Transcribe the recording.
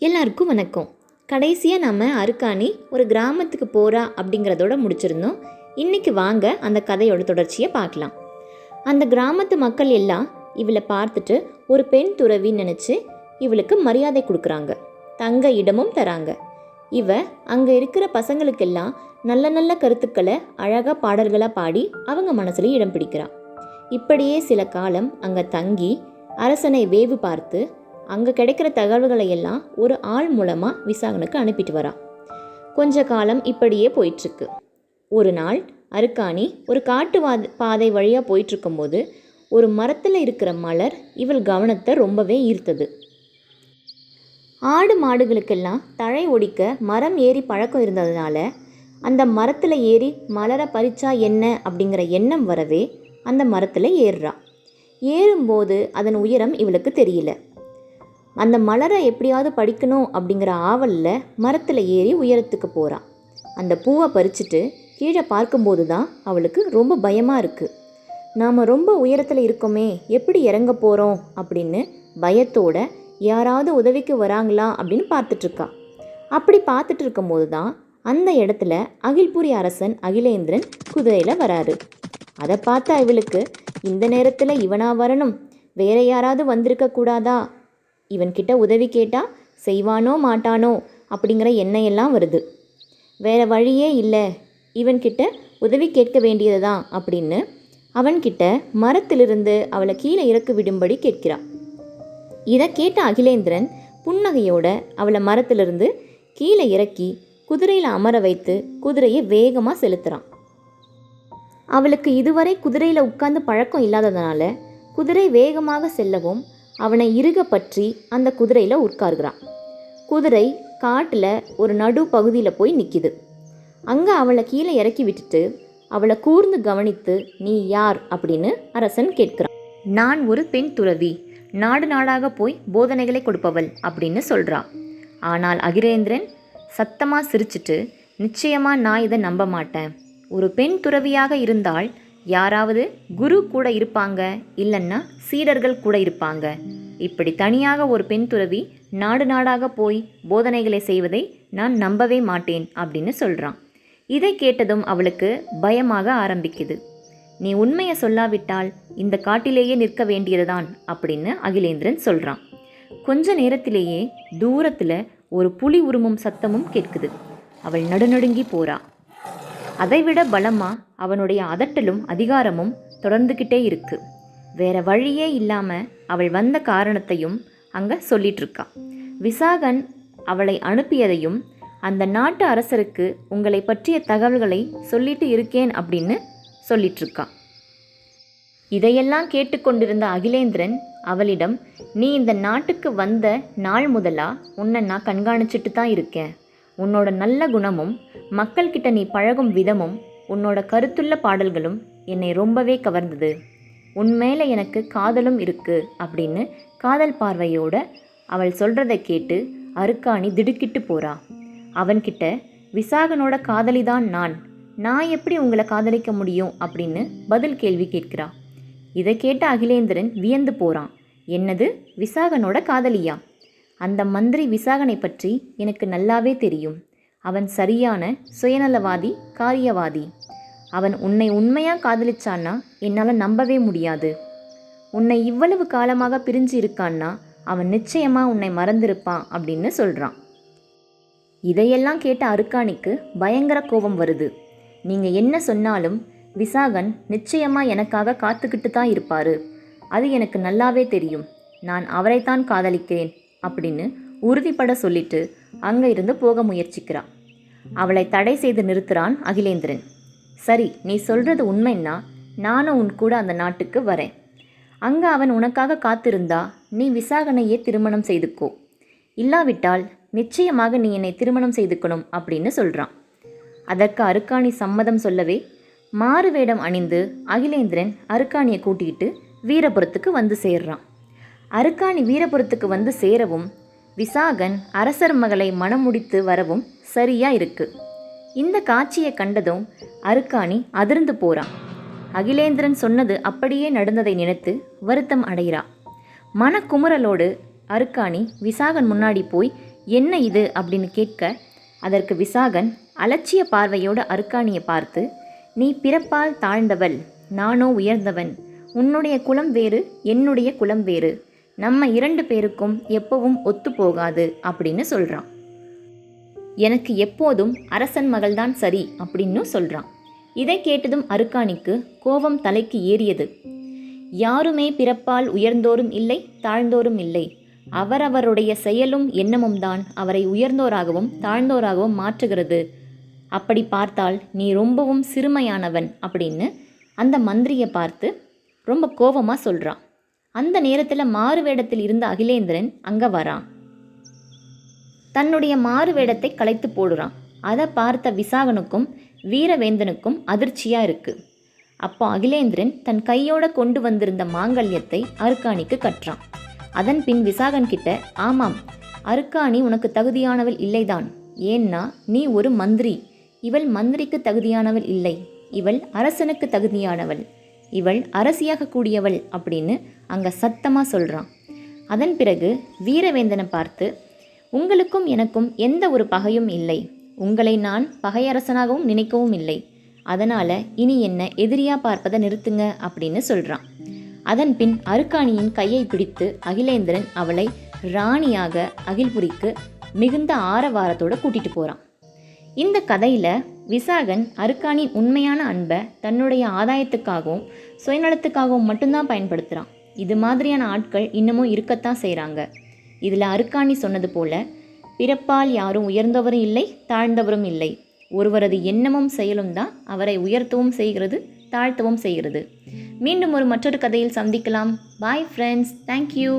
எல்லாருக்கும் வணக்கம். கடைசியாக நம்ம அருக்காணி ஒரு கிராமத்துக்கு போகிறா அப்படிங்கிறதோட முடிச்சிருந்தோம். இன்றைக்கி வாங்க அந்த கதையோட தொடர்ச்சியை பார்க்கலாம். அந்த கிராமத்து மக்கள் எல்லாம் இவளை பார்த்துட்டு ஒரு பெண் துறவின்னு நினச்சி இவளுக்கு மரியாதை கொடுக்குறாங்க, தங்க இடமும் தராங்க. இவ அங்கே இருக்கிற பசங்களுக்கெல்லாம் நல்ல நல்ல கருத்துக்களை அழகாக பாடல்களாக பாடி அவங்க மனசுல இடம் பிடிக்கிறான். இப்படியே சில காலம் அங்கே தங்கி அரசனை வேவு பார்த்து அங்கே கிடைக்கிற தகவல்களை எல்லாம் ஒரு ஆள் மூலமாக விசாகனுக்கு அனுப்பிட்டு வரா. கொஞ்ச காலம் இப்படியே போயிட்டுருக்கு. ஒரு நாள் அருக்காணி ஒரு காட்டு பாதை வழியாக போயிட்டுருக்கும்போது ஒரு மரத்தில் இருக்கிற மலர் இவள் கவனத்தை ரொம்பவே ஈர்த்தது. ஆடு மாடுகளுக்கெல்லாம் தழை ஒடிக்க மரம் ஏறி பழக்கம் இருந்ததுனால அந்த மரத்தில் ஏறி மலரை பறிச்சா என்ன அப்படிங்கிற எண்ணம் வரவே அந்த மரத்தில் ஏறுறா. ஏறும்போது அதன் உயரம் இவளுக்கு தெரியல. அந்த மலரை எப்படியாவது படிக்கணும் அப்படிங்கிற ஆவலில் மரத்தில் ஏறி உயரத்துக்கு போகிறான். அந்த பூவை பறிச்சுட்டு கீழே பார்க்கும்போது தான் அவளுக்கு ரொம்ப பயமாக இருக்குது. நாம் ரொம்ப உயரத்தில் இருக்கோமே, எப்படி இறங்க போகிறோம் அப்படின்னு பயத்தோட யாராவது உதவிக்கு வராங்களா அப்படின்னு பார்த்துட்ருக்கா. அப்படி பார்த்துட்டு இருக்கும்போது தான் அந்த இடத்துல அகில்புரி அரசன் அகிலேந்திரன் குதிரையில் வராரு. அதை பார்த்தா இவளுக்கு இந்த நேரத்தில் இவனா வரணும், வேற யாராவது வந்திருக்க கூடாதா, இவன்கிட்ட உதவி கேட்டால் செய்வானோ மாட்டானோ அப்படிங்கிற எண்ணெயெல்லாம் வருது. வேறு வழியே இல்லை, இவன்கிட்ட உதவி கேட்க வேண்டியது தான் அப்படின்னு அவன்கிட்ட மரத்திலிருந்து அவளை கீழே இறக்கி விடும்படி கேட்கிறான். இதை கேட்ட அகிலேந்திரன் புன்னகையோட அவளை மரத்திலிருந்து கீழே இறக்கி குதிரையில் அமர வைத்து குதிரையை வேகமாக செலுத்துகிறான். அவளுக்கு இதுவரை குதிரையில் உட்கார்ந்து பழக்கம் இல்லாததுனால குதிரை வேகமாக செல்லவும் அவனை இறுக பற்றி அந்த குதிரையில் உட்கார்கிறான். குதிரை காட்டில் ஒரு நடு பகுதியில் போய் நிற்கிது. அங்கே அவளை கீழே இறக்கி விட்டுட்டு அவளை கூர்ந்து கவனித்து நீ யார் அப்படின்னு அரசன் கேட்கிறான். நான் ஒரு பெண் துறவி, நாடு நாடாக போய் போதனைகளை கொடுப்பவள் அப்படின்னு சொல்கிறான். ஆனால் அகிலேந்திரன் சத்தமாக சிரிச்சிட்டு நிச்சயமாக நான் இதை நம்ப மாட்டேன். ஒரு பெண் துறவியாக இருந்தால் யாராவது குரு கூட இருப்பாங்க, இல்லைன்னா சீடர்கள் கூட இருப்பாங்க. இப்படி தனியாக ஒரு பெண் துறவி நாடு நாடாக போய் போதனைகளை செய்வதை நான் நம்பவே மாட்டேன் அப்படின்னு சொல்கிறான். இதை கேட்டதும் அவளுக்கு பயமாக ஆரம்பிக்குது. நீ உண்மையை சொல்லாவிட்டால் இந்த காட்டிலேயே நிற்க வேண்டியதுதான் அப்படின்னு அகிலேந்திரன் சொல்கிறான். கொஞ்ச நேரத்திலேயே தூரத்தில் ஒரு புலி உருமும் சத்தமும் கேட்குது. அவள் நடுநடுங்கி போறா. அதைவிட பலமாக அவனுடைய அதட்டலும் அதிகாரமும் தொடர்ந்துக்கிட்டே இருக்கு. வேற வழியே இல்லாமல் அவள் வந்த காரணத்தையும் அங்கே சொல்லிகிட்ருக்கா. விசாகன் அவளை அனுப்பியதையும் அந்த நாட்டு அரசருக்கு உங்களை பற்றிய தகவல்களை சொல்லிட்டு இருக்கேன் அப்படின்னு சொல்லிகிட்ருக்கா. இதையெல்லாம் கேட்டுக்கொண்டிருந்த அகிலேந்திரன் அவளிடம் நீ இந்த நாட்டுக்கு வந்த நாள் முதலாக உன்னை நான் கண்காணிச்சிட்டு தான் இருக்கேன். உன்னோட நல்ல குணமும் மக்கள்கிட்ட நீ பழகும் விதமும் உன்னோட கருத்துள்ள பாடல்களும் என்னை ரொம்பவே கவர்ந்தது. உன்மேலே எனக்கு காதலும் இருக்கு அப்படின்னு காதல் பார்வையோட அவள் சொல்கிறத கேட்டு அருக்காணி திடுக்கிட்டு போறா. அவன்கிட்ட விசாகனோட காதலிதான் நான் எப்படி உங்களை காதலிக்க முடியும் அப்படின்னு பதில் கேள்வி கேட்கிறா. இதை கேட்ட அகிலேந்திரன் வியந்து போகிறான். என்னது, விசாகனோட காதலியா? அந்த மந்திரி விசாகனை பற்றி எனக்கு நல்லாவே தெரியும். அவன் சரியான சுயநலவாதி, காரியவாதி. அவன் உன்னை உண்மையாக காதலிச்சான்னா என்னால் நம்பவே முடியாது. உன்னை இவ்வளவு காலமாக பிரிஞ்சு இருக்கான்னா அவன் நிச்சயமாக உன்னை மறந்திருப்பான் அப்படின்னு சொல்கிறான். இதையெல்லாம் கேட்ட அருக்காணிக்கு பயங்கர கோபம் வருது. நீங்கள் என்ன சொன்னாலும் விசாகன் நிச்சயமாக எனக்காக காத்துக்கிட்டு தான் இருப்பார். அது எனக்கு நல்லாவே தெரியும். நான் அவரைத்தான் காதலிக்கிறேன் அப்படின்னு உறுதிப்பட சொல்லிட்டு அங்கே இருந்து போக முயற்சிக்கிறான். அவளை தடை செய்து நிறுத்துகிறான் அகிலேந்திரன். சரி, நீ சொல்கிறது உண்மைன்னா நானும் உன் கூட அந்த நாட்டுக்கு வரேன். அங்கே அவன் உனக்காக காத்திருந்தா நீ விசாகனையே திருமணம் செய்துக்கோ. இல்லாவிட்டால் நிச்சயமாக நீ என்னை திருமணம் செய்துக்கணும் அப்படின்னு சொல்கிறான். அதற்கு அருக்காணி சம்மதம் சொல்லவே மாறு வேடம் அணிந்து அகிலேந்திரன் அருக்காணியை கூட்டிகிட்டு வீரபுரத்துக்கு வந்து சேர்றான். அருக்காணி வீரபுரத்துக்கு வந்து சேரவும் விசாகன் அரசர் மகளை மனம் முடித்து வரவும் சரியா இருக்கு. இந்த காட்சியை கண்டதும் அருக்காணி அதிர்ந்து போறான். அகிலேந்திரன் சொன்னது அப்படியே நடந்ததை நினைத்து வருத்தம் அடைகிறா. மனக்குமுறலோடு அருக்காணி விசாகன் முன்னாடி போய் என்ன இது அப்படின்னு கேட்க அதற்கு விசாகன் அலட்சிய பார்வையோடு அருக்காணியை பார்த்து, நீ பிறப்பால் தாழ்ந்தவள், நானோ உயர்ந்தவன். உன்னுடைய குலம் வேறு, என்னுடைய குலம் வேறு. நம்ம 2 பேருக்கும் எப்பவும் ஒத்து போகாது அப்படின்னு சொல்கிறான். எனக்கு எப்போதும் அரசன் மகள்தான் சரி அப்படின்னு சொல்கிறான். இதை கேட்டதும் அருக்காணிக்கு கோபம் தலைக்கு ஏறியது. யாருமே பிறப்பால் உயர்ந்தோரும் இல்லை, தாழ்ந்தோரும் இல்லை. அவரவருடைய செயலும் எண்ணமும் தான் அவரை உயர்ந்தோராகவும் தாழ்ந்தோராகவும் மாற்றுகிறது. அப்படி பார்த்தால் நீ ரொம்பவும் சிறுமையானவன் அப்படின்னு அந்த மந்திரியை பார்த்து ரொம்ப கோபமாக சொல்கிறான். அந்த நேரத்தில் மாறு வேடத்தில் இருந்த அகிலேந்திரன் அங்கே வரான். தன்னுடைய மாறு வேடத்தை களைத்து போடுறான். அதை பார்த்த விசாகனுக்கும் வீரவேந்தனுக்கும் அதிர்ச்சியாக இருக்குது. அப்போ அகிலேந்திரன் தன் கையோட கொண்டு வந்திருந்த மாங்கல்யத்தை அருக்காணிக்கு கட்டுறான். அதன் பின் விசாகன் கிட்ட, ஆமாம், அருக்காணி உனக்கு தகுதியானவள் இல்லைதான். ஏன்னா நீ ஒரு மந்திரி. இவள் மந்திரிக்கு தகுதியானவள் இல்லை, இவள் அரசனுக்கு தகுதியானவள், இவள் அரசியாக கூடியவள் அப்படின்னு அங்கே சத்தமாக சொல்கிறான். அதன் பிறகு வீரவேந்தனை பார்த்து, உங்களுக்கும் எனக்கும் எந்த ஒரு பகையும் இல்லை. உங்களை நான் பகையரசனாகவும் நினைக்கவும் இல்லை. அதனால் இனி என்ன எதிரியாக பார்ப்பதை நிறுத்துங்க அப்படின்னு சொல்கிறான். அதன் பின் அருக்காணியின் கையை பிடித்து அகிலேந்திரன் அவளை ராணியாக அகில்புரிக்கு மிகுந்த ஆரவாரத்தோடு கூட்டிகிட்டு போகிறான். இந்த கதையில் விசாகன் அருக்காணியின் உண்மையான அன்பை தன்னுடைய ஆதாயத்துக்காகவும் சுயநலத்துக்காகவும் மட்டும்தான் பயன்படுத்துகிறான். இது மாதிரியான ஆட்கள் இன்னமும் இருக்கத்தான் செய்கிறாங்க. இதில் அருக்காணி சொன்னது போல பிறப்பால் யாரும் உயர்ந்தவரும் இல்லை, தாழ்ந்தவரும் இல்லை. ஒருவரது எண்ணமும் செயலும் தான் அவரை உயர்த்தவும் செய்கிறது, தாழ்த்தவும் செய்கிறது. மீண்டும் மற்றொரு கதையில் சந்திக்கலாம். Bye friends, thank you.